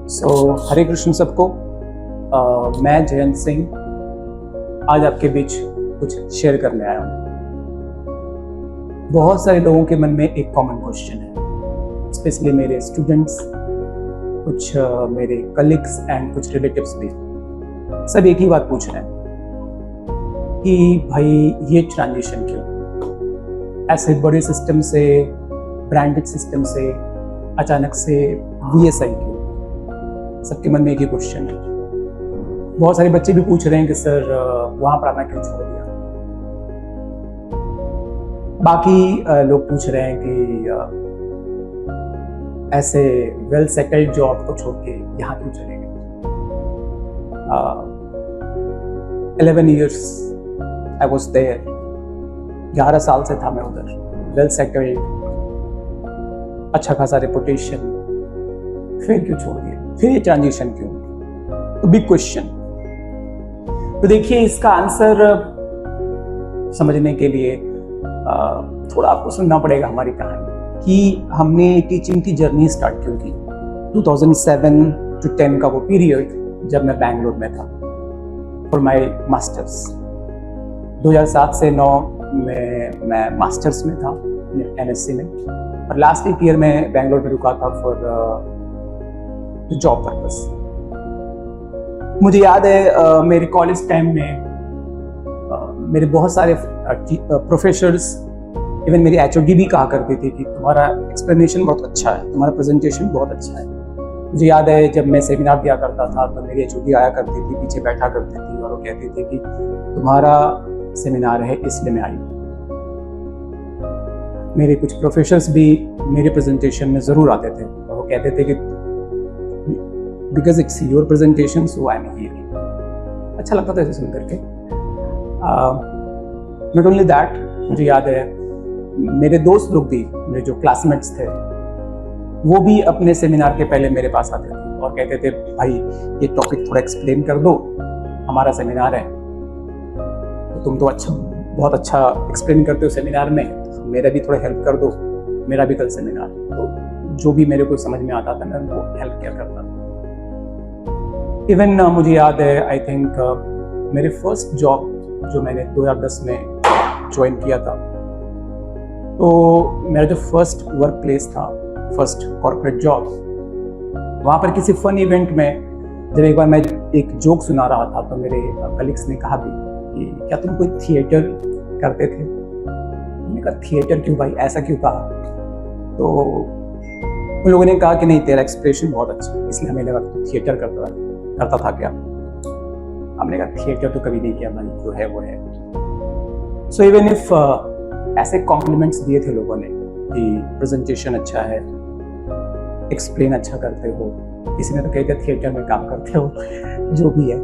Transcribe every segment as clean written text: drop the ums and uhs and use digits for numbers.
हरे कृष्ण सबको। मैं जयंत सिंह आज आपके बीच कुछ शेयर करने आया हूँ। बहुत सारे लोगों के मन में एक कॉमन क्वेश्चन है, स्पेशली मेरे स्टूडेंट्स, कुछ मेरे कलीग्स एंड कुछ रिलेटिव्स भी, सब एक ही बात पूछ रहे हैं कि भाई ये ट्रांजिशन क्यों, ऐसे बड़े सिस्टम से, ब्रांडेड सिस्टम से अचानक से VSI क्यों। सबके मन में एक ही क्वेश्चन है। बहुत सारे बच्चे भी पूछ रहे हैं कि सर वहाँ पर आना क्यों छोड़ दिया। बाकी लोग पूछ रहे हैं कि ऐसे वेल सेटल्ड जॉब को छोड़ के यहाँ क्यों चले गए। 11 years आई वॉज देयर, 11 साल से था मैं उधर, वेल सेटल्ड, अच्छा खासा रेपुटेशन, फिर क्यों छोड़ दिया, फिर ये ट्रांजिशन क्यों। तो बिग क्वेश्चन। तो देखिए, इसका आंसर समझने के लिए थोड़ा आपको सुनना पड़ेगा हमारी कहानी कि हमने टीचिंग की जर्नी स्टार्ट क्यों की। 2007 to 10 का वो पीरियड जब मैं बैंगलोर में था फॉर माय मास्टर्स। 2007 से 9 में मैं मास्टर्स में था, MSc में, और लास्ट एक ईयर में बैंगलोर में रुका था फॉर जॉब पर्पस। मुझे याद है मेरे कॉलेज टाइम में मेरे बहुत सारे प्रोफेसर्स, इवन मेरी HOD भी कहा करती थी कि तुम्हारा एक्सप्लेनेशन बहुत अच्छा है, तुम्हारा प्रेजेंटेशन बहुत अच्छा है। मुझे याद है जब मैं सेमिनार दिया करता था तो मेरी HOD आया करती थी, पीछे बैठा करती थी और वो कहती थी कि तुम्हारा सेमिनार है इसलिए मैं आई। मेरे कुछ प्रोफेसर्स भी मेरे प्रेजेंटेशन में ज़रूर आते थे और वो कहते थे कि because it's your presentation so I am here. अच्छा लगता था इसे सुन करके। नॉट ओनली दैट, मुझे याद है मेरे दोस्त लोग भी, मेरे जो क्लासमेट्स थे, वो भी अपने सेमिनार के पहले मेरे पास आते थे और कहते थे भाई ये टॉपिक थोड़ा एक्सप्लेन कर दो, हमारा सेमिनार है, तो तुम तो बहुत अच्छा एक्सप्लेन करते हो सेमिनार में, मेरा भी थोड़ा हेल्प कर दो, मेरा भी कल सेमिनार है। तो जो भी मेरे को समझ में आता था मैं उनको हेल्प किया करता था। इवन मुझे याद है, आई थिंक मेरे फर्स्ट जॉब जो मैंने 2010 में ज्वाइन किया था, तो मेरा जो फर्स्ट वर्क प्लेस था, फर्स्ट कॉर्पोरेट जॉब, वहाँ पर किसी फन इवेंट में जब एक बार मैं एक जोक सुना रहा था तो मेरे कलीग्स ने कहा भी कि क्या तुम कोई थिएटर करते थे। मैंने कहा थिएटर क्यों भाई, ऐसा क्यों कहा। तो उन लोगों ने कहा कि नहीं तेरा एक्सप्रेशन बहुत अच्छा है, इसलिए हमें लगा कि थिएटर करता था क्या। हमने कहा थिएटर तो कभी नहीं किया भाई, जो है वो है। सो इवन इफ ऐसे कॉम्प्लीमेंट्स दिए थे लोगों ने कि प्रेजेंटेशन अच्छा है, एक्सप्लेन अच्छा करते हो, किसी ने तो कह दिया थिएटर में काम करते हो, जो भी है,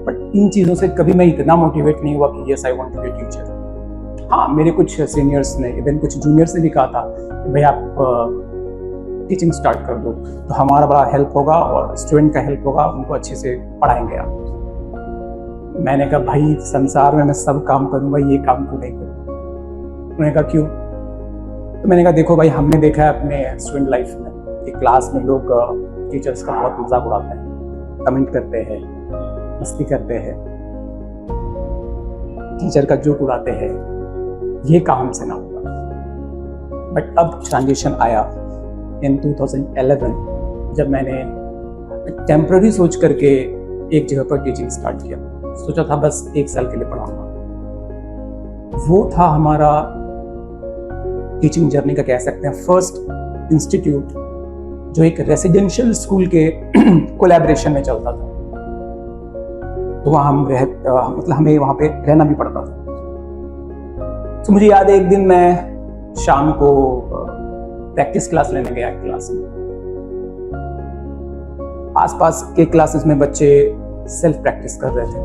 बट इन चीज़ों से कभी मैं इतना मोटिवेट नहीं हुआ कि yes I want to be teacher. हाँ, मेरे कुछ सीनियर्स ने, इवन कुछ जूनियर्स ने भी कहा था भाई आप टीचिंग स्टार्ट कर दो तो हमारा बड़ा हेल्प होगा और स्टूडेंट का हेल्प होगा, उनको अच्छे से पढ़ाएंगे आप। मैंने कहा भाई संसार में मैं सब काम करूँगा, ये काम क्यों नहीं करूँ। उन्होंने कहा क्यों। तो मैंने कहा देखो भाई, हमने देखा है अपने स्टूडेंट लाइफ में कि क्लास में लोग टीचर्स का बहुत मजाक उड़ाते हैं, कमेंट करते हैं, मस्ती करते हैं, टीचर का जोक उड़ाते हैं, ये काम हमसे ना होगा। बट अब ट्रांजिशन आया इन 2011 जब मैंने टेम्पररी सोच करके एक जगह पर टीचिंग स्टार्ट किया। सोचा था बस 1 साल के लिए पढ़ाऊंगा। वो था हमारा टीचिंग जर्नी का, कह सकते हैं, फर्स्ट इंस्टीट्यूट जो एक रेसिडेंशियल स्कूल के कोलैबोरेशन में चलता था। तो वहाँ मतलब हमें वहाँ पे रहना भी पड़ता था। तो मुझे याद है एक दिन मैं शाम को प्रैक्टिस क्लास लेने गया क्लास में। आसपास के क्लासेस में बच्चे सेल्फ प्रैक्टिस कर रहे थे।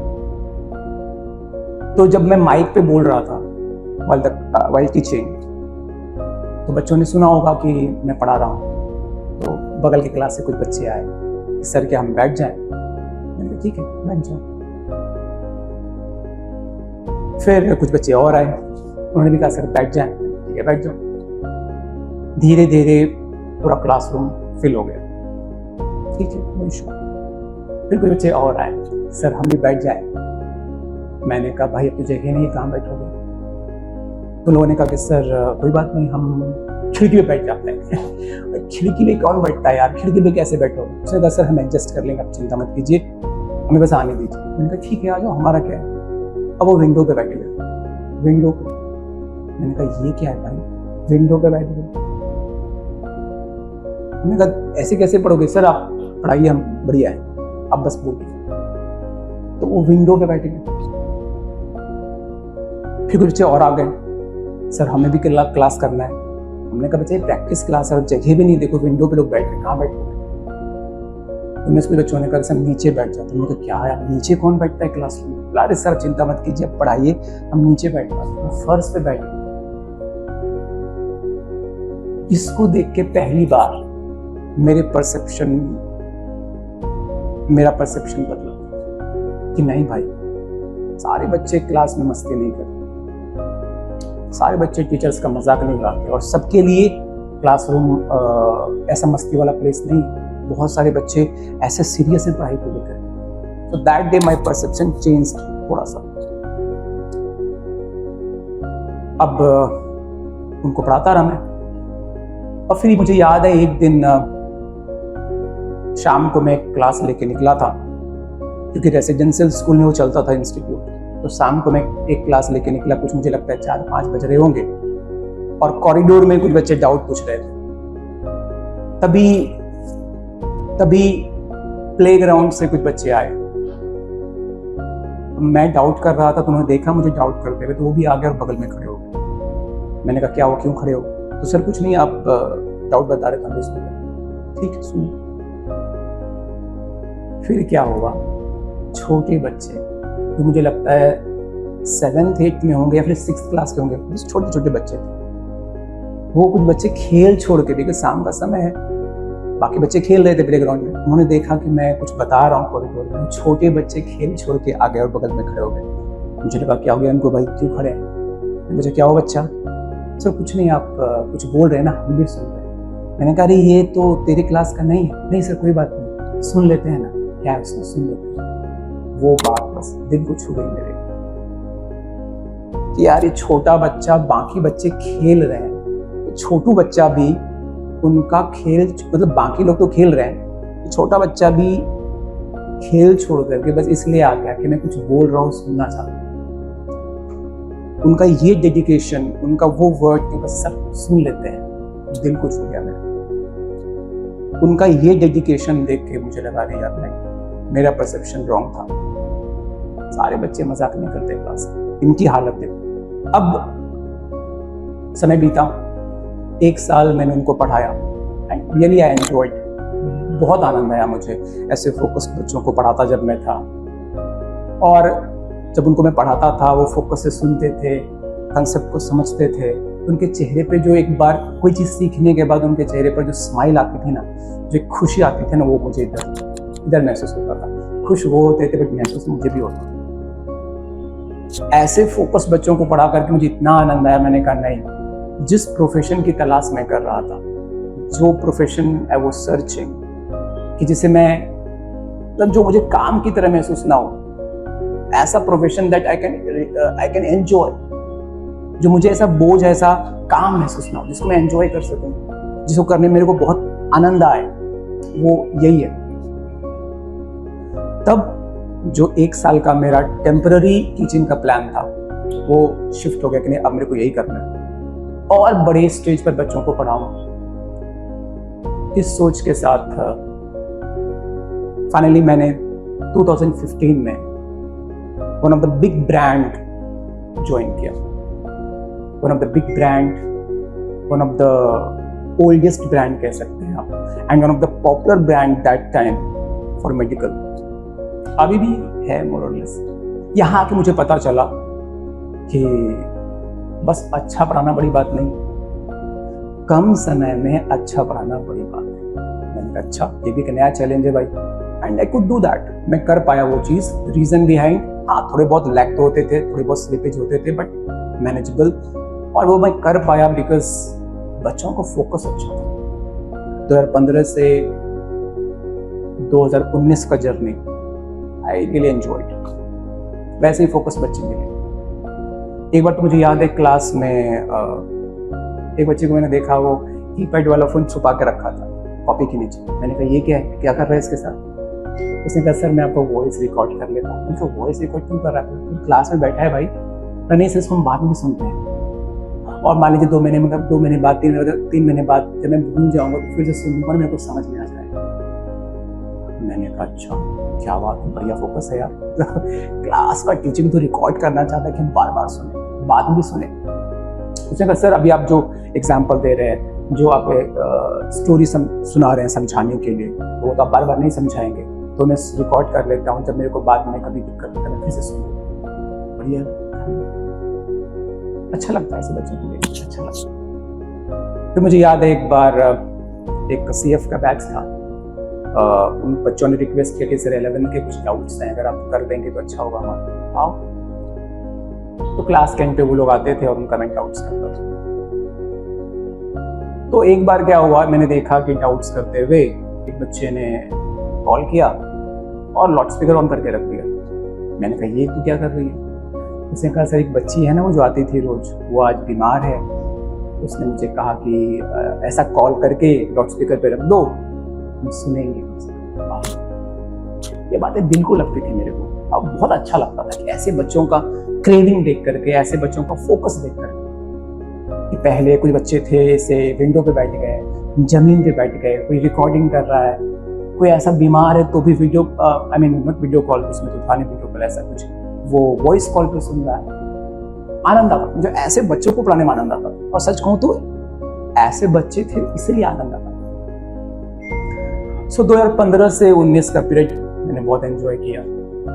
तो जब मैं माइक पे बोल रहा था वाइल टीचिंग, तो बच्चों ने सुना होगा कि मैं पढ़ा रहा हूँ। तो बगल की क्लास से कुछ बच्चे आए, सर क्या हम बैठ जाएं। मैंने कहा ठीक है बैठ जाओ। फिर कुछ बच्चे और आए, उन्होंने भी कहा सर बैठ जाएं। ठीक है बैठ जाओ। धीरे धीरे पूरा क्लासरूम फिल हो गया। ठीक है, नो इशू। फिर कुछ बच्चे और आए, सर हम भी बैठ जाए। मैंने कहा भाई अपनी जगह नहीं, कहाँ बैठोगे? तो लोगों ने कहा कि सर कोई बात नहीं, हम खिड़की पे बैठ जाते हैं। खिड़की पे कौन बैठता है यार, खिड़की पे कैसे बैठोगे? उसने कहा सर हम एडजस्ट कर लेंगे, आप चिंता मत कीजिए, हमें बस आने दीजिए। मैंने कहा ठीक है आ जाओ, हमारा क्या है। अब वो विंडो पे बैठ गए, विंडो पे। मैंने कहा ये क्या है भाई, विंडो पे बैठ गए। मैंने कहा ऐसे कैसे पढ़ोगे? सर आप पढ़ाइए, हम बढ़िया है, आप बस बोलिए। तो वो विंडो पे बैठ गए। फिर कुछ बच्चे और आ गए, सर हमें भी क्लास करना है। हमने कहा बच्चे प्रैक्टिस क्लास है और जगह भी नहीं, देखो विंडो पे लोग बैठ गए, कहाँ बैठोगे? उनमें से कुछ बच्चों ने कहा सर नीचे बैठ जाते। हमने कहा क्या है, नीचे कौन बैठता है क्लास में? अरे सर चिंता मत कीजिए, आप पढ़ाइए, हम नीचे बैठ जाते। फर्श पे बैठ गए। इसको देख के पहली बार मेरा परसेप्शन बदला कि नहीं भाई, सारे बच्चे क्लास में मस्ती नहीं करते, सारे बच्चे टीचर्स का मजाक नहीं उड़ाते, और सबके लिए क्लासरूम ऐसा मस्ती वाला प्लेस नहीं। बहुत सारे बच्चे ऐसे सीरियस हैं पढ़ाई को लेकर। So that day my perception change थोड़ा सा। अब उनको पढ़ाता रहा मैं, और फिर मुझे याद है एक दिन शाम को मैं क्लास लेके निकला था, क्योंकि रेसिडेंशियल स्कूल में वो चलता था इंस्टीट्यूट। तो शाम को मैं एक क्लास लेके निकला, कुछ मुझे लगता है 4-5 बज रहे होंगे, और कॉरिडोर में कुछ बच्चे डाउट पूछ रहे थे। तभी प्लेग्राउंड से कुछ बच्चे आए। मैं डाउट कर रहा था, तो उन्होंने देखा मुझे डाउट करते हुए, तो वो भी आ गए और बगल में खड़े हो गए। मैंने कहा क्या हुआ, क्यों खड़े हो? तो सर कुछ नहीं, आप डाउट बता रहे थे इसमें। ठीक है सुनो। फिर क्या हुआ, छोटे बच्चे जो मुझे लगता है 7th 8th में होंगे या फिर 6th क्लास के होंगे, बस छोटे छोटे बच्चे थे। वो कुछ बच्चे खेल छोड़ के, देखिए शाम का समय है, बाकी बच्चे खेल रहे थे प्लेग्राउंड में। उन्होंने देखा कि मैं कुछ बता रहा हूँ कॉरिडोर में, छोटे बच्चे खेल छोड़ के आ गए और बगल में खड़े हो गए। मुझे लगा क्या हो गया इनको, भाई क्यों खड़े हैं? मुझे क्या हुआ बच्चा? सर कुछ नहीं, आप कुछ बोल रहे हैं ना, हम भी सुन रहे हैं। मैंने कहा अरे ये तो तेरे क्लास का नहीं है। नहीं सर कोई बात नहीं, सुन लेते हैं ना, क्या है उसमें, सुन लेते हैं। वो बात बस दिल को छू गई मेरे कि यार ये छोटा बच्चा, बाकी बच्चे खेल रहे हैं, छोटू बच्चा भी उनका खेल, मतलब बाकी लोग तो खेल रहे हैं, छोटा बच्चा भी खेल छोड़ करके बस इसलिए आ गया कि मैं कुछ बोल रहा हूँ, सुनना चाहता हूँ। उनका ये डेडिकेशन, उनका वो वर्ड कि बस सब सुन लेते हैं, दिल को छू गया मेरा। उनका ये डेडिकेशन देख के मुझे लगा नहीं यार, नहीं मेरा परसेप्शन रॉन्ग था। सारे बच्चे मजाक नहीं करते क्लास, इनकी हालत देखो। अब समय बीता, 1 साल मैंने उनको पढ़ाया एंड रियली आई एंजॉयड। बहुत आनंद आया मुझे ऐसे फोकस्ड बच्चों को पढ़ाता जब मैं था। और जब उनको मैं पढ़ाता था वो फोकस से सुनते थे, कंसेप्ट को समझते थे। उनके चेहरे पे जो एक बार कोई चीज़ सीखने के बाद उनके चेहरे पर जो स्माइल आती थी ना, जो एक खुशी आती थी ना, वो मुझे इधर महसूस होता था। खुश वो होते थे बट महसूस मुझे भी होता था। ऐसे फोकस बच्चों को पढ़ा करके मुझे इतना आनंद आया, मैंने कहा नहीं, जिस प्रोफेशन की तलाश मैं कर रहा था, जो प्रोफेशन आई वाज सर्चिंग, कि जिसे मैं, मतलब जो मुझे काम की तरह महसूस ना हो, ऐसा profession that I can enjoy, जो मुझे ऐसा बोझ, ऐसा काम महसूस ना हो, जिसको मैं एंजॉय कर सकूं, जिसको करने में मेरे को बहुत आनंद आए, वो यही है। तब जो 1 साल का मेरा टेम्पररी टीचिंग का प्लान था वो शिफ्ट हो गया कि नहीं अब मेरे को यही करना है और बड़े स्टेज पर बच्चों को पढ़ाऊं। इस सोच के साथ फाइनली मैंने 2015 में one of the big brand join किया। One of the big brand, one of the oldest brand कह सकते हैं आप, and one of the popular brand that time for medical, अभी भी है मोर और लेस। यहाँ आके मुझे पता चला कि बस अच्छा पढ़ाना बड़ी बात नहीं, कम समय में अच्छा पढ़ाना बड़ी बात है। मैंने कहा अच्छा, ये भी एक नया चैलेंज है भाई, and I could do that. मैं कर पाया वो चीज़। रीजन बिहाइंड, हाँ थोड़े बहुत लैग तो होते थे, थोड़े बहुत स्लिपेज होते थे, बट मैनेजेबल, और वो मैं कर पाया बिकॉज बच्चों को फोकस अच्छा था। 2015 से 2019 का जर्नी आई रियली एंजॉयड। वैसे ही फोकस बच्चे मिले। एक बार तो मुझे याद है क्लास में एक बच्चे को मैंने देखा वो कीपैड वाला फोन छुपा के रखा था कॉपी के नीचे। मैंने कहा ये क्या है, क्या कर रहा है इसके साथ? उसने कहा सर मैं आपको वॉइस रिकॉर्ड कर लेता हूँ। मैंने कहा वॉइस रिकॉर्ड क्यों कर रहा है? क्लास में बैठा है भाई, नहीं सर इसको हम बाद में सुनते हैं। और मान लीजिए 2 महीने मतलब 2 महीने बाद 3 महीने बाद जब मैं भूल जाऊंगा तो फिर से सुनूंगा, मेरे को समझ में आ जाएगा। मैंने कहा अच्छा क्या बात है, बढ़िया फोकस है यार। क्लास का टीचिंग तो रिकॉर्ड करना चाहता है कि हम बार बार सुने, बाद में भी सुने। उसने कहा सर अभी आप जो एग्जाम्पल दे रहे हैं, जो आप स्टोरी सुना रहे हैं समझाने के लिए, वो तो आप बार बार नहीं समझाएंगे, तो मैं रिकॉर्ड कर लेता हूँ, जब मेरे को बाद में कभी दिक्कत होता है फिर से सुन लेता हूँ। बढ़िया, अच्छा लगता है ऐसे बच्चों को देखकर, अच्छा लगता है। फिर मुझे याद है एक बार एक CF का बैच था, उन बच्चों ने रिक्वेस्ट किया कि सर 11 के कुछ डाउट्स हैं, अगर आप कर देंगे तो अच्छा होगा हमारा, आओ। तो क्लास के एंड पे वो लोग आते थे और उनका मैं डाउट्स करता था। तो एक बार क्या हुआ, मैंने देखा कि डाउट्स करते हुए एक बच्चे ने कॉल किया और लाउड स्पीकर ऑन करके रख दिया। मैंने कहा ये तू क्या कर रही है? उसने कहा सर एक बच्ची है ना वो जो आती थी रोज, वो आज बीमार है, उसने मुझे कहा कि ऐसा कॉल करके लाउड स्पीकर पे रख दो, हम सुनेंगे। ये बातें दिल को लगती थी मेरे को। अब बहुत अच्छा लगता था कि ऐसे बच्चों का क्रेविंग देख करके, ऐसे बच्चों का फोकस देख करके, कि पहले कोई बच्चे थे ऐसे विंडो पे बैठ गए, जमीन पे बैठ गए, कोई रिकॉर्डिंग कर रहा है, कोई ऐसा बीमार है तो भी वीडियो नॉट वीडियो कॉल, उसमें तो था नहीं वीडियो कॉल, ऐसा कुछ वो वॉइस कॉल पे सुन रहा है। आनंद आता मुझे, ऐसे बच्चों को पढ़ाने में आनंद आता। और सच कहूं तो ऐसे बच्चे थे इसलिए आनंद आता। 2015 से 19 का पीरियड मैंने बहुत एंजॉय किया।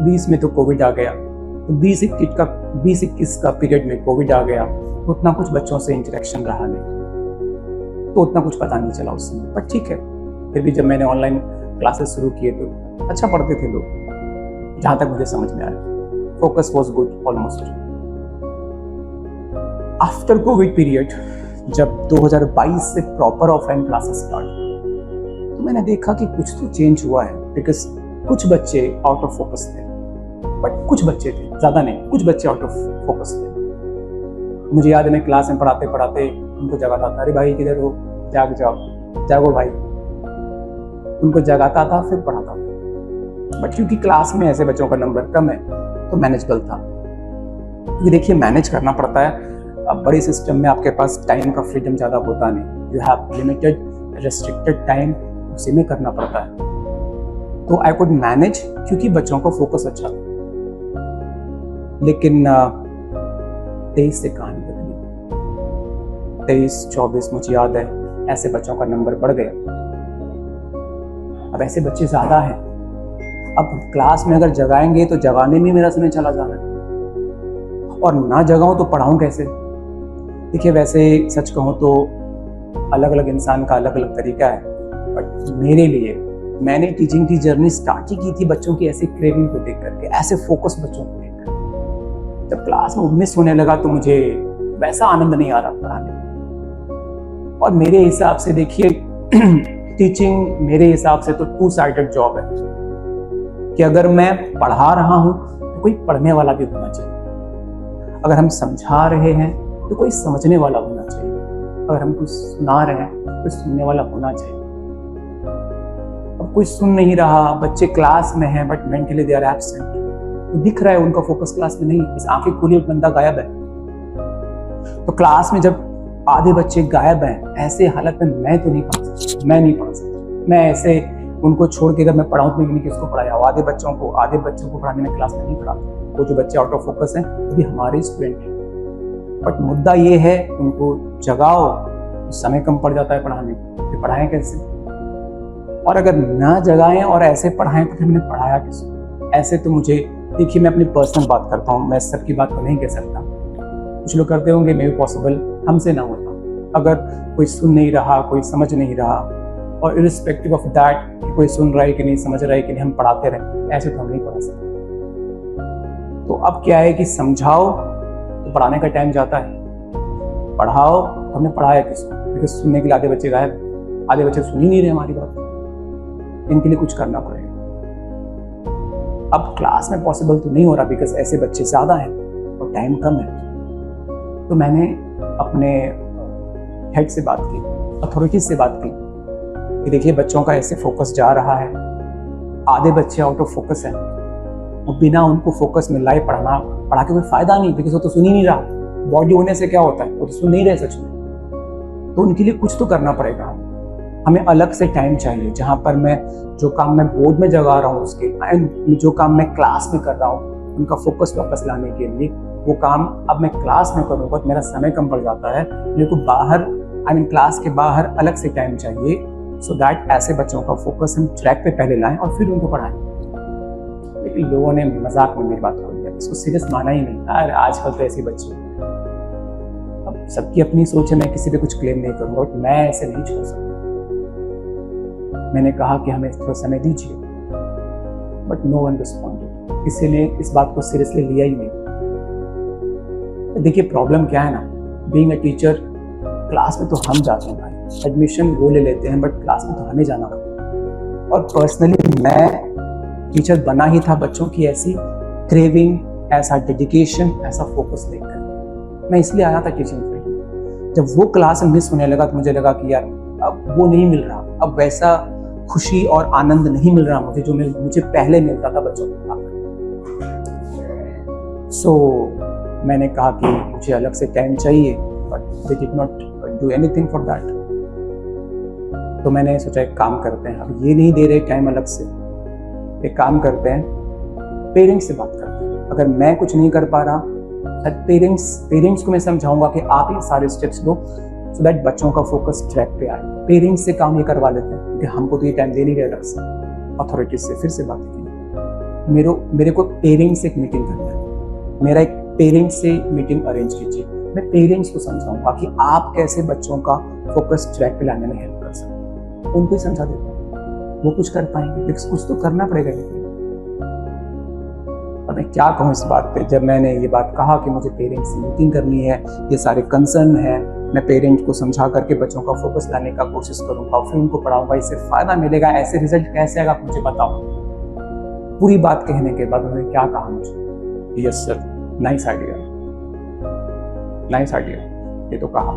20 में तो कोविड आ गया, तो 20-21 का पीरियड में कोविड आ गया, तो उतना कुछ बच्चों से इंटरेक्शन रहा नहीं, तो उतना कुछ पता नहीं चला उस समय। पर ठीक है, फिर भी जब मैंने ऑनलाइन क्लासेस शुरू किए तो अच्छा पढ़ते थे लोग, जहाँ तक मुझे समझ में आया। Focus was good almost. After Covid period, जब 2022 से प्रॉपर ऑफलाइन क्लासेस स्टार्ट, तो मैंने देखा कि कुछ तो चेंज हुआ है। बिकॉज कुछ बच्चे आउट ऑफ फोकस थे, बट कुछ बच्चे थे, ज्यादा नहीं, कुछ बच्चे आउट ऑफ फोकस थे। मुझे याद है मैं क्लास में पढ़ाते पढ़ाते उनको जगाता था, अरे भाई किधर हो, जाग जाओ, जागो भाई। उनको जगाता था फिर पढ़ाता था। बट क्योंकि क्लास में ऐसे बच्चों का नंबर कम है तो मैनेजेबल था। क्योंकि देखिए मैनेज करना पड़ता है। अब बड़े सिस्टम में आपके पास टाइम का फ्रीडम ज़्यादा होता नहीं, you have limited restricted time, उसी में करना पड़ता है। तो आई कुड मैनेज क्योंकि बच्चों का फोकस अच्छा था। लेकिन 23 से कहानी बदली। 23-24 मुझे याद है, ऐसे बच्चों का नंबर बढ़ गया। अब ऐसे बच्चे ज्यादा हैं। अब क्लास में अगर जगाएंगे तो जगाने में मेरा समय चला जाना है, और ना जगाऊं तो पढ़ाऊं कैसे? देखिए वैसे सच कहूं तो अलग अलग इंसान का अलग अलग तरीका है, बट मेरे लिए मैंने टीचिंग की जर्नी स्टार्ट ही की थी बच्चों की ऐसी क्रेविंग को देख करके, ऐसे फोकस बच्चों को देख करके। जब क्लास में 19 होने लगा तो मुझे वैसा आनंद नहीं आ रहा पढ़ाने में। और मेरे हिसाब से देखिए टीचिंग मेरे हिसाब से तो 2 साइडेड जॉब है, कि अगर मैं पढ़ा रहा हूं तो कोई पढ़ने वाला भी होना चाहिए, अगर हम समझा रहे हैं तो कोई समझने वाला होना चाहिए, अगर हम कुछ सुना रहे हैं तो सुनने वाला होना चाहिए। अब कोई सुन नहीं रहा, बच्चे क्लास में हैं but mentally they are absent, तो दिख रहा है उनका फोकस क्लास में नहीं, बस आंखें खुली एक बंदा गायब है। तो क्लास में जब आधे बच्चे गायब हैं, ऐसे हालत में मैं तो नहीं पढ़ा सकता, मैं नहीं पढ़ा सकता। मैं ऐसे उनको छोड़ के अगर मैं पढ़ाऊँ तो नहीं किसको पढ़ाया? आधे बच्चों को पढ़ाने में क्लास में नहीं पढ़ाता। वो जो बच्चे आउट ऑफ फोकस हैं वो भी हमारे स्टूडेंट हैं। बट मुद्दा ये है, उनको जगाओ तो समय कम पड़ जाता है पढ़ाने, फिर पढ़ाएं कैसे? और अगर ना जगाएं और ऐसे पढ़ाएं तो फिर मैंने पढ़ाया किसको? ऐसे तो मुझे, देखिए मैं अपनी पर्सनल बात करता हूँ, मैं सबकी बात तो नहीं कह सकता। कुछ लोग करते होंगे, मे बी पॉसिबल हमसे ना होता। अगर कोई सुन नहीं रहा, कोई समझ नहीं रहा, और इरिस्पेक्टिव ऑफ दैट कि कोई सुन रहा है कि नहीं, समझ रहा है कि नहीं, हम पढ़ाते रहे, ऐसे तो हम नहीं पढ़ा सकते। तो अब क्या है कि समझाओ तो पढ़ाने का टाइम जाता है, पढ़ाओ तो हमने पढ़ाया किसको? क्योंकि सुनने के लिए आधे बच्चे गायब, आधे बच्चे सुन ही नहीं रहे हमारी बात। इनके लिए कुछ करना पड़ेगा। अब क्लास में पॉसिबल तो नहीं हो रहा बिकॉज ऐसे बच्चे ज़्यादा हैं और टाइम कम है। तो मैंने अपने हेड से बात की, अथॉरिटीज से बात की कि देखिए बच्चों का ऐसे फोकस जा रहा है, आधे बच्चे आउट ऑफ फोकस हैं, और बिना उनको फोकस में लाए पढ़ा के कोई फायदा नहीं, बिकॉज वो तो सुन ही नहीं रहा। बॉडी होने से क्या होता है, वो तो सुन नहीं रहे सच में। तो उनके लिए कुछ तो करना पड़ेगा। हमें अलग से टाइम चाहिए जहाँ पर मैं जो काम मैं बोर्ड में जगा रहा हूँ उसके एंड जो काम मैं क्लास में कर रहा हूँ उनका फोकस वापस लाने के लिए, वो काम अब मैं क्लास में करूँगा तो मेरा समय कम पड़ जाता है। मेरे को बाहर क्लास के बाहर अलग से टाइम चाहिए सो दैट ऐसे बच्चों का फोकस हम ट्रैक पे पहले लाएं और फिर उनको पढ़ाएं। लेकिन लोगों ने मजाक में मेरी बात को लिया, इसको सीरियस माना ही नहीं। यार आजकल तो ऐसे बच्चे, अब सबकी अपनी सोच है, मैं किसी पे कुछ क्लेम नहीं करूँगा, बट मैं ऐसे नहीं छोड़ सकता। मैंने कहा कि हमें थोड़ा समय दीजिए, बट नो वन रिस्पॉन्डेड। किसी ने इस बात को सीरियसली लिया ही नहीं। देखिए प्रॉब्लम क्या है ना, बीइंग अ टीचर, क्लास में तो हम जाते हैं भाई, एडमिशन वो ले लेते हैं, बट क्लास में तो हमें जाना होता है। और पर्सनली मैं टीचर बना ही था बच्चों की ऐसी क्रेविंग, ऐसा डेडिकेशन, ऐसा फोकस देखकर मैं इसलिए आया था टीचिंग फील्ड में। जब वो क्लास मिस होने लगा तो मुझे लगा कि यार अब वो नहीं मिल रहा, अब वैसा खुशी और आनंद नहीं मिल रहा मुझे जो मुझे पहले मिलता था बच्चों को पढ़ाकर। सो मैंने कहा कि मुझे अलग से टाइम चाहिए, but they did not do anything for that. तो मैंने सोचा एक काम करते हैं, अब ये नहीं दे रहे टाइम अलग से, एक काम करते हैं पेरेंट्स से बात करते हैं। अगर मैं कुछ नहीं कर पा रहा, पेरेंट्स को मैं समझाऊंगा कि आप ये सारे स्टेप्स लो सो दैट बच्चों का फोकस ट्रैक पे आए। पेरेंट्स से काम ये करवा लेते हैं क्योंकि हमको तो ये टाइम दे नहीं रहे अलग से। अथॉरिटीज से फिर से बात की, मेरे को पेरेंट्स से एक मीटिंग करना है, मेरा एक पेरेंट्स से मीटिंग अरेंज कीजिए। मैं पेरेंट्स को समझाऊंगा कि आप कैसे बच्चों का फोकस ट्रैक पे लाने में हेल्प कर सकते हैं। उनको ही समझा देता हूँ, वो कुछ कर पाएंगे, लेकिन कुछ तो करना पड़ेगा। लेकिन मैं क्या कहूँ इस बात पे, जब मैंने ये बात कहा कि मुझे पेरेंट्स से मीटिंग करनी है, ये सारे कंसर्न है, मैं पेरेंट्स को समझा करके बच्चों का फोकस लाने का कोशिश करूंगा, फिर उनको पढ़ाऊंगा, इससे फायदा मिलेगा, ऐसे रिजल्ट कैसे आएगा आप मुझे बताओ। पूरी बात कहने के बाद उन्होंने क्या कहा मुझे, यस सर, नाइस आइडिया, ये तो कहा,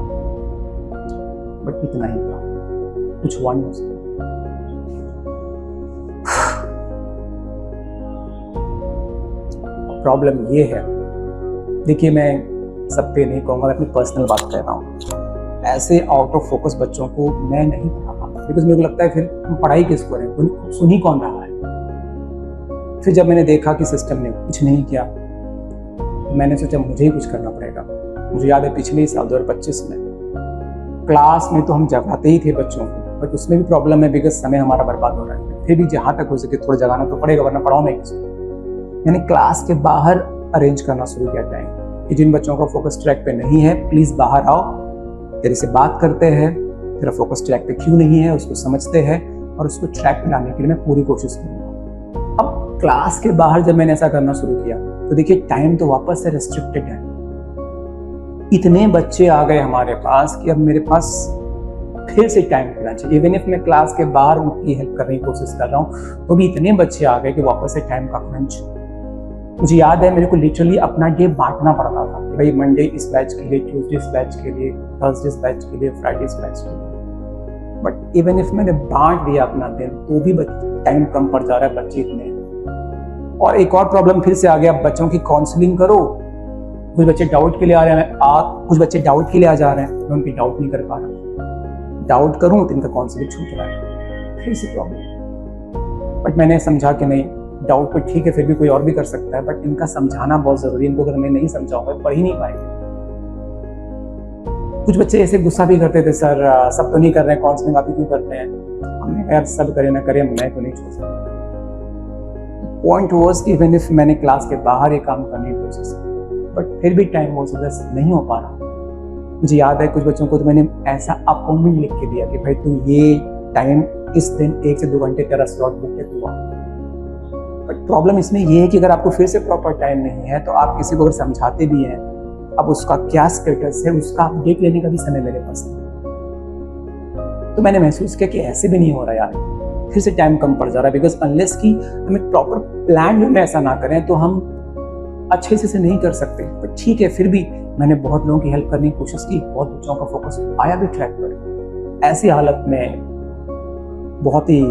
बट इतना ही कहा, कुछ हुआ नहीं उसका। प्रॉब्लम ये है, देखिए मैं सब पे नहीं कहूँगा, मैं अपनी पर्सनल बात कह रहा हूँ। ऐसे आउट ऑफ फोकस बच्चों को मैं नहीं पढ़ा पाता, बिकॉज मेरे को लगता है फिर हम पढ़ाई किसको करें, सुन ही कौन रहा है। फिर जब मैंने देखा कि सिस्टम ने कुछ नहीं किया, तो मैंने सोचा मुझे ही कुछ करना पड़ेगा। मुझे याद है पिछले साल 2025 में क्लास में तो हम जगाते ही थे बच्चों को, बट उसमें भी प्रॉब्लम है बिकॉज समय हमारा बर्बाद हो रहा है। फिर भी जहाँ तक हो सके थोड़ा जगाना तो पड़ेगा, वरना पढ़ाओ मैं किसको। मैंने क्लास के बाहर अरेंज करना शुरू किया टाइम कि जिन बच्चों का फोकस ट्रैक पे नहीं है प्लीज बाहर आओ, तेरे से बात करते हैं, तेरा फोकस ट्रैक पे क्यों नहीं है उसको समझते हैं और उसको ट्रैक पे लाने के लिए मैं पूरी कोशिश करूँगा। अब क्लास के बाहर जब मैंने ऐसा करना शुरू किया तो देखिए टाइम तो वापस से रेस्ट्रिक्टेड है। इतने बच्चे आ गए हमारे पास कि अब मेरे पास फिर से टाइम देना चाहिए। इवन इफ मैं क्लास के बाहर उनकी हेल्प करने की कोशिश कर रहा हूँ तो भी इतने बच्चे आ गए कि वापस से टाइम का क्रंच। मुझे याद है मेरे को लिटरली अपना डे बांटना पड़ता था कि भाई मंडे इस बैच के लिए, ट्यूसडे इस बैच के लिए, थर्सडे इस बैच के लिए, फ्राइडे इस बैच के लिए। बट इवन इफ मैंने बांट दिया अपना दिन तो भी टाइम कम पड़ जा रहा है, बच्चे इतने। और एक और प्रॉब्लम फिर से आ गया, बच्चों की काउंसलिंग करो, कुछ बच्चे डाउट के लिए आ रहे हैं, कुछ बच्चे डाउट के लिए आ जा रहे हैं, मैं उनकी डाउट नहीं कर पा रहा। डाउट करूँ तो इनका काउंसलिंग छूट रहा है, फिर से प्रॉब्लम। बट मैंने समझा कि नहीं, डाउट तो ठीक है, फिर भी कोई और भी कर सकता है, बट इनका समझाना बहुत जरूरी है। इनको अगर मैं नहीं समझाऊंगा पढ़ ही नहीं पाएंगे। कुछ बच्चे ऐसे गुस्सा भी करते थे, सर सब तो नहीं कर रहे हैं, काउंसलिंग आप ही क्यों करते हैं। हमने कहा यार सब करे ना करे, मैं तो नहीं छोड़ सकता। पॉइंट वाज इवन इफ मैंने क्लास के बाहर ये काम करने की कोशिश की, बट फिर भी टाइम वो सुबह नहीं हो पा रहा। मुझे याद है कुछ बच्चों को तो मैंने ऐसा अपॉइंटमेंट लिख के दिया कि भाई तू ये टाइम इस दिन 1 से 2 घंटे तेरा स्लॉट बुक है, तू आ। बट प्रॉब्लम इसमें ये है कि अगर आपको फिर से प्रॉपर टाइम नहीं है तो आप किसी को अगर समझाते भी हैं, अब उसका क्या स्टेटस है उसका अपडेट लेने का भी समय मेरे पास नहीं। तो मैंने महसूस किया कि ऐसे भी नहीं हो रहा यार, फिर से टाइम कम पड़ जा रहा है, बिकॉज अनलेस कि हम एक प्रॉपर प्लान में ऐसा ना करें तो हम अच्छे से नहीं कर सकते। बट ठीक है, फिर भी मैंने बहुत लोगों की हेल्प करने की कोशिश की, बहुत बच्चों का फोकस आया भी ट्रैक पर। ऐसी हालत में बहुत ही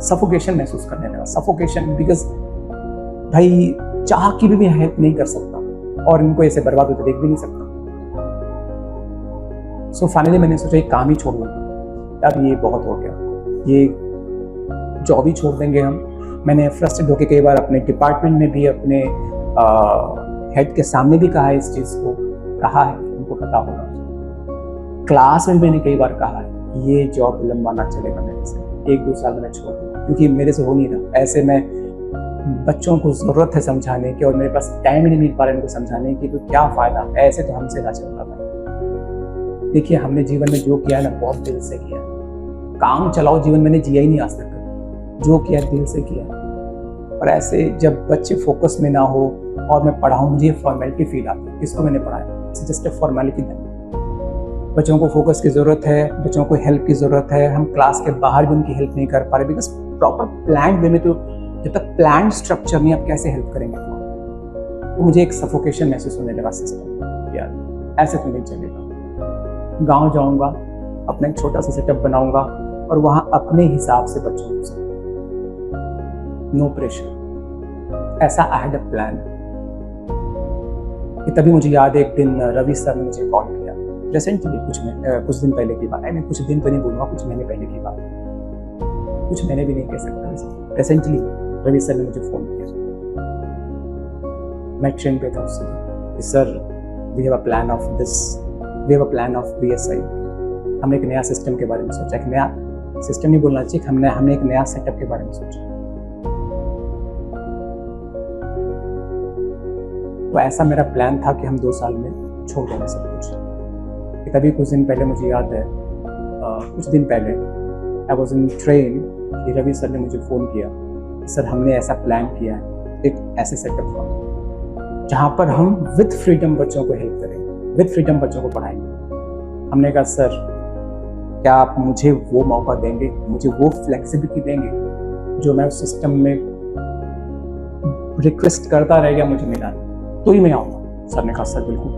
सफोकेशन महसूस करने लगा। सफोकेशन बिकॉज भाई चाह की भी हेल्प नहीं कर सकता और इनको ऐसे बर्बाद होते देख भी नहीं सकता। सो फाइनली मैंने सोचा एक काम ही छोड़ दूँ, अब ये बहुत हो गया, ये जॉब ही छोड़ देंगे हम। मैंने फ्रस्ट्रेट होकर कई बार अपने डिपार्टमेंट में भी अपने हेड के सामने भी कहा है, इस चीज़ को कहा है, उनको पता होगा। क्लास में मैंने कई बार कहा है कि ये जॉब लंबा ना चलेगा मेरे से, 1-2 साल मैंने छोड़ दिया क्योंकि मेरे से हो नहीं रहा। ऐसे में बच्चों को ज़रूरत है समझाने की और मेरे पास टाइम ही नहीं मिल पा रहा है इनको समझाने की, तो क्या फ़ायदा, ऐसे तो हमसे ना चल रहा भाई। देखिए, हमने जीवन में जो किया है ना, बहुत दिल से किया। काम चलाओ जीवन मैंने जिया ही नहीं आज तक, जो किया दिल से किया। और ऐसे जब बच्चे फोकस में ना हो और मैं पढ़ाऊँ, मुझे फॉर्मेलिटी फील आती है, किसको मैंने पढ़ाया, इट्स जस्ट ए फॉर्मेलिटी। बच्चों को फोकस की ज़रूरत है, बच्चों को हेल्प की ज़रूरत है। हम क्लास के बाहर भी उनकी हेल्प नहीं कर पा रहे, बिकॉज प्रॉपर प्लान वे में, तो जब तक प्लान स्ट्रक्चर नहीं, आप कैसे हेल्प करेंगे? तो मुझे एक सफोकेशन महसूस होने लगा सिस्टम, यार ऐसे तो नहीं चलेगा। गांव जाऊंगा, अपना एक छोटा सा सेटअप बनाऊंगा और वहां अपने हिसाब से बच्चों को समझाऊंगा, नो प्रेशर। ऐसा आई हैड अ प्लान। तभी मुझे याद है एक दिन रवि सर ने मुझे कॉल किया, रिसेंटली कुछ दिन पहले की बात है, मैं कुछ दिन तो नहीं बोलूँगा, कुछ महीने पहले की बात, कुछ महीने भी नहीं कह सकता। रिसेंटली रवि सर ने मुझे फ़ोन किया, मैं ट्रेन पे था उस समय। Sir, we have a plan of this, we have a plan of BSI। हमने एक नया सिस्टम के बारे में सोचा, एक नया सिस्टम नहीं बोलना चाहिए, हमने एक नया सेटअप के बारे में सोचा। तो ऐसा मेरा प्लान था कि हम 2 साल में छोड़ देंगे सब कुछ। तभी कुछ दिन पहले मुझे याद है, कुछ दिन पहले आई वॉज इन ट्रेन कि रवि सर ने मुझे फ़ोन किया, सर हमने ऐसा प्लान किया है, एक ऐसे सेटअप का जहाँ पर हम विद फ्रीडम बच्चों को हेल्प करेंगे, विद फ्रीडम बच्चों को पढ़ाएंगे। हमने कहा सर, क्या आप मुझे वो मौका देंगे, मुझे वो फ्लेक्सिबिलिटी देंगे जो मैं उस सिस्टम में रिक्वेस्ट करता रह गया मुझे मिला, तो ही मैं आऊँगा। सर ने कहा सर बिल्कुल,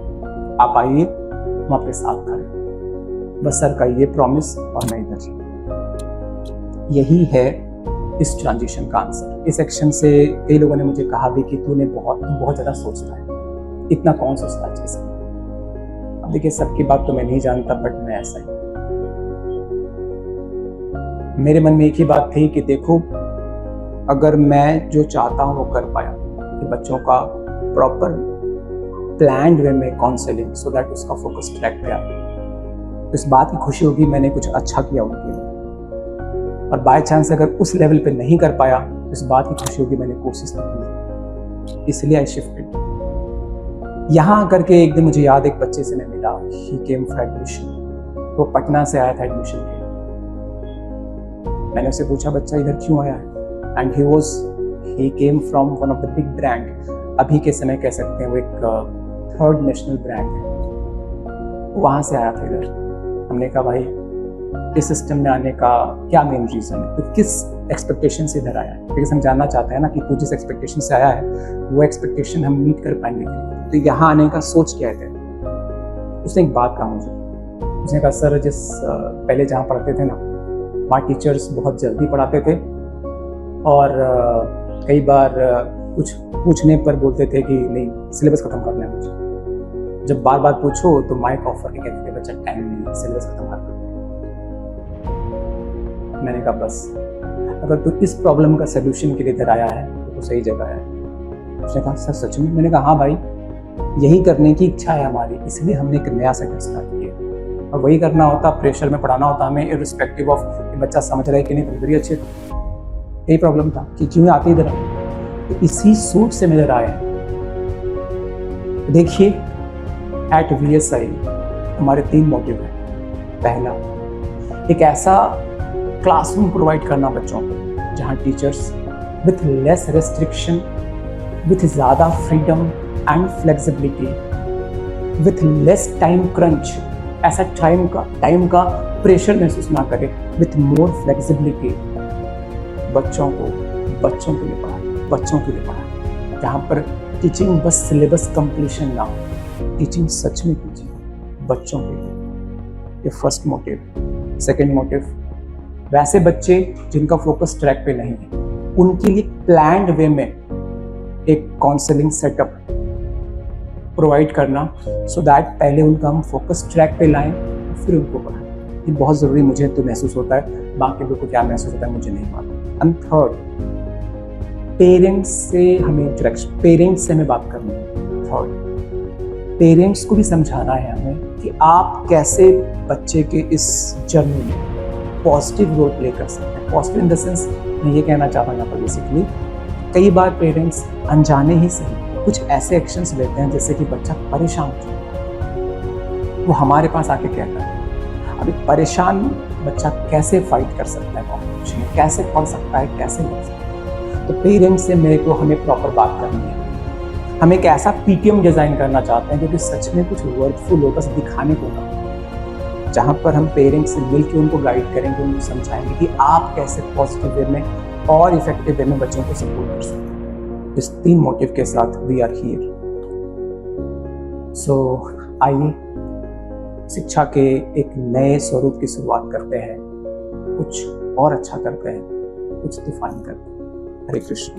आप आइए, हम आपके साथ खड़े। बस सर का ये प्रॉमिस और मैं इधर। यही है इस ट्रांजिशन का आंसर। इस एक्शन से कई लोगों ने मुझे कहा भी कि तू बहुत ज़्यादा सोचता है, इतना कौन सोचता है जैसे। अब देखिए, सबकी बात तो मैं नहीं जानता, बट मैं ऐसा ही, मेरे मन में एक ही बात थी कि देखो, अगर मैं जो चाहता हूँ वो कर पाया कि बच्चों का प्रॉपर प्लान्ड वे में काउंसलिंग, सो दैट उसका फोकस ट्रैक पे आए, तो इस बात की खुशी होगी मैंने कुछ अच्छा किया उनके लिए। और बाय चांस अगर उस लेवल पे नहीं कर पाया तो इस बात की खुशी होगी मैंने कोशिश नहीं की, इसलिए आई शिफ्टेड। यहाँ आकर के एक दिन मुझे याद, एक बच्चे से मैं मिला, ही केम फॉर एडमिशन, वो पटना से आया था एडमिशन के लिए। मैंने उससे पूछा बच्चा इधर क्यों आया है, and he came from one of the big brand, अभी के समय कह सकते हैं वो एक 3rd नेशनल ब्रांड है, वहाँ से आया था इधर। हमने कहा भाई इस सिस्टम में आने का क्या मेन रीज़न है, तो किस एक्सपेक्टेशन से इधर आया है, बिकॉज हम जानना चाहते हैं ना कि तू जिस एक्सपेक्टेशन से आया है वो एक्सपेक्टेशन हम मीट कर पाएंगे, तो यहाँ आने का सोच क्या है। उसने एक बात कहा मुझे, उसने कहा सर, जिस पहले जहाँ पढ़ते थे ना, वहाँ टीचर्स बहुत जल्दी पढ़ाते थे और कई बार कुछ पूछने पर बोलते थे कि नहीं सिलेबस खत्म करना है मुझे। जब बार बार पूछो तो माइक ऑफ करके कहते थे बच्चा टाइम नहीं, सिलेबस खत्म करना। मैंने कहा बस, अगर तू इस प्रॉब्लम का सोल्यूशन के लिए इधर आया है तो सही जगह है। उसने कहा सर सच में? मैंने कहा हाँ भाई, यही करने की इच्छा है हमारी, इसलिए हमने एक नया सेटअप स्टार्ट किया। और वही करना होता, प्रेशर में पढ़ाना होता हमें, इर्रिस्पेक्टिव ऑफ कि बच्चा समझ रहा है कि नहीं, तंदरी अच्छे। यही प्रॉब्लम था कि क्यों आते इधर, तो इसी सोच से मेरे आए हैं। देखिए, एट VSI हमारे 3 मोटिव हैं। पहला, एक ऐसा क्लासरूम प्रोवाइड करना बच्चों को जहाँ teachers with less restriction, with ज़्यादा freedom and flexibility, with less time crunch, ऐसा टाइम का प्रेशर महसूस ना करे, विथ मोर फ्लेक्सिबिलिटी बच्चों के लिए पढ़ाएं, बच्चों के लिए पढ़ाएं। जहाँ पर टीचिंग बस सिलेबस कंप्लीशन ना हो, टीचिंग सच में कीजिए बच्चों के लिए। ये फर्स्ट मोटिव। सेकंड मोटिव, वैसे बच्चे जिनका फोकस ट्रैक पे नहीं है उनके लिए प्लान्ड वे में एक काउंसलिंग सेटअप प्रोवाइड करना, सो दैट पहले उनका हम फोकस ट्रैक पे लाएं फिर उनको पढ़ाएं। ये बहुत ज़रूरी मुझे तो महसूस होता है, बाकी लोगों को क्या महसूस होता है मुझे नहीं मालूम। एंड थर्ड, पेरेंट्स से हमें इंटरेक्शन, पेरेंट्स से हमें बात करनी है। थर्ड, पेरेंट्स को भी समझाना है हमें कि आप कैसे बच्चे के इस जर्नी में पॉजिटिव रोल प्ले कर सकते हैं। पॉजिटिव इन द सेंस मैं ये कहना चाहता हूँ यहाँ पर बेसिकली, कई बार पेरेंट्स अनजाने ही सही कुछ ऐसे एक्शंस लेते हैं जैसे कि बच्चा परेशान हो जाए, वो हमारे पास आके कहता है। अभी परेशान बच्चा कैसे फाइट कर सकता है कॉम्पिटिशन में, कैसे पढ़ सकता है, कैसे लड़ सकता है। तो पेरेंट्स से मेरे को हमें प्रॉपर बात करनी है। हम एक ऐसा पीटीएम डिज़ाइन करना चाहते हैं जो कि सच में कुछ वर्कफुल हो, बस दिखाने को ना, जहाँ पर हम पेरेंट्स से मिलकर उनको गाइड करेंगे, उनको समझाएंगे कि आप कैसे पॉजिटिव वे में और इफेक्टिव वे में बच्चों को सपोर्ट कर सकते हैं। इस 3 मोटिव के साथ वी आर हियर। सो आइए शिक्षा के एक नए स्वरूप की शुरुआत करते हैं, कुछ और अच्छा करते हैं, कुछ तूफानी करते हैं। हरे कृष्ण।